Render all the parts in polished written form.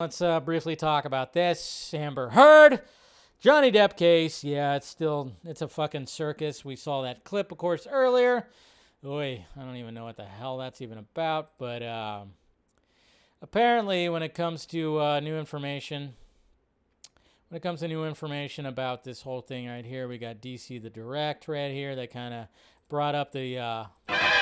Let's briefly talk about this. Amber Heard, Johnny Depp case. Yeah, it's a fucking circus. We saw that clip, of course, earlier. Oy, I don't even know what the hell that's even about. But apparently, when it comes to new information, about this whole thing right here, we got DC the Direct right here that kind of brought up the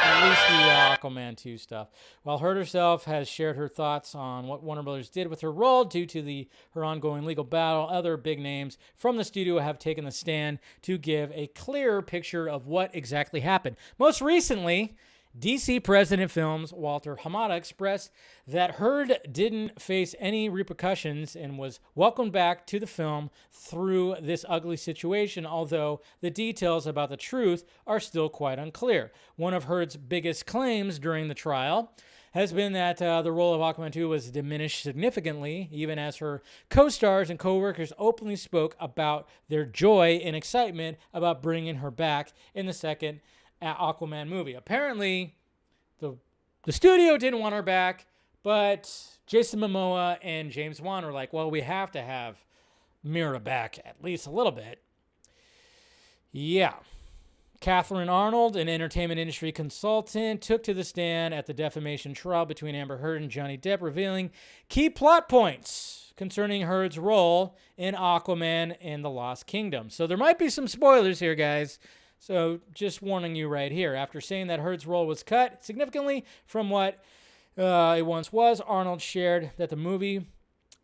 at least the Aquaman 2 stuff. While Heard herself has shared her thoughts on what Warner Brothers did with her role due to her ongoing legal battle, other big names from the studio have taken the stand to give a clearer picture of what exactly happened. Most recently, DC President Films Walter Hamada expressed that Heard didn't face any repercussions and was welcomed back to the film through this ugly situation, although the details about the truth are still quite unclear. One of Heard's biggest claims during the trial has been that the role of Aquaman 2 was diminished significantly, even as her co-stars and co-workers openly spoke about their joy and excitement about bringing her back in the second Aquaman movie. Apparently, the studio didn't want her back, but Jason Momoa and James Wan were like, well, we have to have Mera back at least a little bit. Yeah. Catherine Arnold, an entertainment industry consultant, took to the stand at the defamation trial between Amber Heard and Johnny Depp, revealing key plot points concerning Heard's role in Aquaman and the Lost Kingdom. So there might be some spoilers here, guys. So just warning you right here. After saying that Heard's role was cut significantly from what it once was, Arnold shared that the movie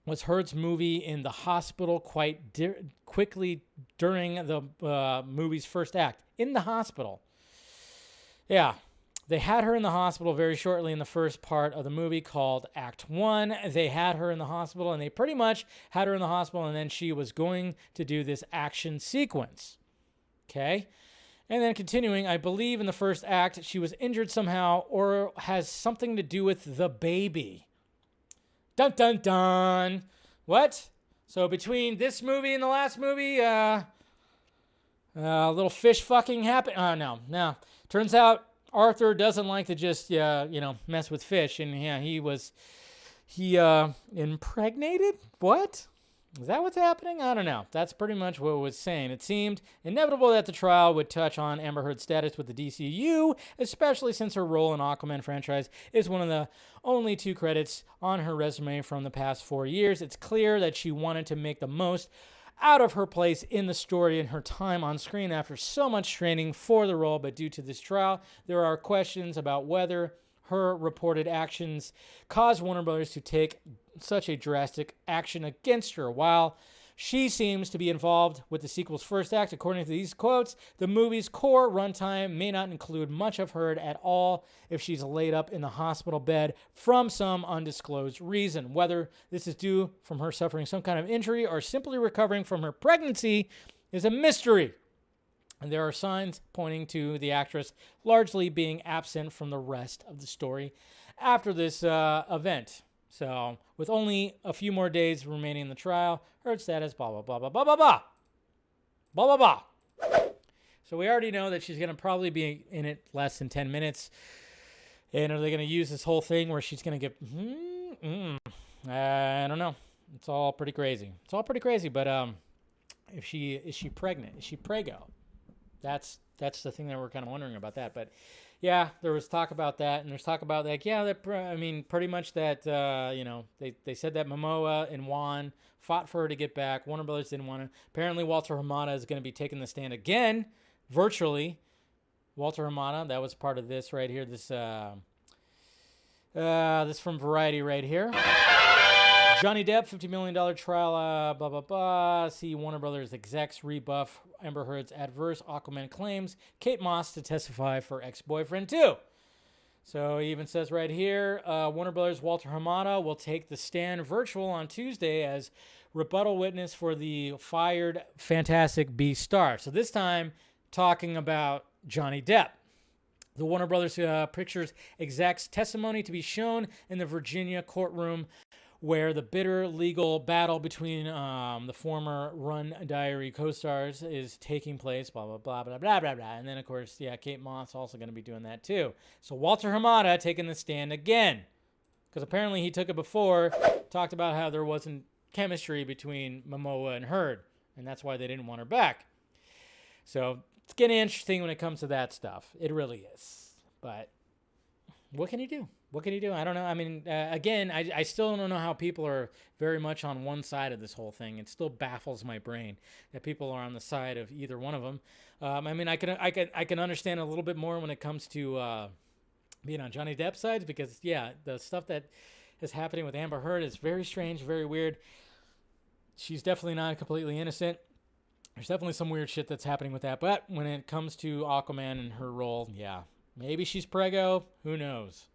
was Heard's movie in the hospital quite quickly during the movie's first act. In the hospital. Yeah. They had her in the hospital very shortly in the first part of the movie called Act 1. They had her in the hospital, and they pretty much had her in the hospital, and then she was going to do this action sequence. Okay? And then continuing, I believe in the first act, she was injured somehow or has something to do with the baby. Dun, dun, dun. What? So between this movie and the last movie, a little fish fucking happened. Oh, no. Turns out Arthur doesn't like to just, mess with fish. And yeah, he impregnated? What? Is that what's happening? I don't know. That's pretty much what it was saying. It seemed inevitable that the trial would touch on Amber Heard's status with the DCU, especially since her role in Aquaman franchise is one of the only 2 credits on her resume from the past 4 years. It's clear that she wanted to make the most out of her place in the story and her time on screen after so much training for the role, but due to this trial, there are questions about whether her reported actions caused Warner Brothers to take such a drastic action against her. While she seems to be involved with the sequel's first act, according to these quotes, the movie's core runtime may not include much of Heard at all if she's laid up in the hospital bed from some undisclosed reason. Whether this is due from her suffering some kind of injury or simply recovering from her pregnancy is a mystery. And there are signs pointing to the actress largely being absent from the rest of the story after this event. So, with only a few more days remaining in the trial, Heard status, blah, blah, blah, blah, blah, blah, blah. Blah, blah, blah. So, we already know that she's going to probably be in it less than 10 minutes. And are they going to use this whole thing where she's going to get... I don't know. It's all pretty crazy. But is she pregnant? Is she prego? That's the thing that we're kind of wondering about that. But yeah, there was talk about that, and there's talk about like, pretty much that they said that Momoa and Wan fought for her to get back. Warner Brothers didn't want to. Apparently, Walter Hamada is going to be taking the stand again, virtually. Walter Hamada, that was part of this right here. This from Variety right here. Johnny Depp, $50 million trial, blah, blah, blah. See Warner Brothers execs rebuff Amber Heard's adverse Aquaman claims. Kate Moss to testify for ex-boyfriend too. So he even says right here, Warner Brothers' Walter Hamada will take the stand virtual on Tuesday as rebuttal witness for the fired Fantastic Beasts star. So this time talking about Johnny Depp. The Warner Brothers Pictures execs testimony to be shown in the Virginia courtroom where the bitter legal battle between the former Run Diary co-stars is taking place, blah, blah, blah, blah, blah, blah, blah. And then, of course, Kate Moss also going to be doing that too. So Walter Hamada taking the stand again. Because apparently he took it before, talked about how there wasn't chemistry between Momoa and Heard, and that's why they didn't want her back. So it's getting interesting when it comes to that stuff. It really is. But what can you do? What can you do? I don't know. I mean, again, I still don't know how people are very much on one side of this whole thing. It still baffles my brain that people are on the side of either one of them. I mean, I can understand a little bit more when it comes to being on Johnny Depp's side, because the stuff that is happening with Amber Heard is very strange, very weird. She's definitely not completely innocent. There's definitely some weird shit that's happening with that. But when it comes to Aquaman and her role, maybe she's preggo. Who knows?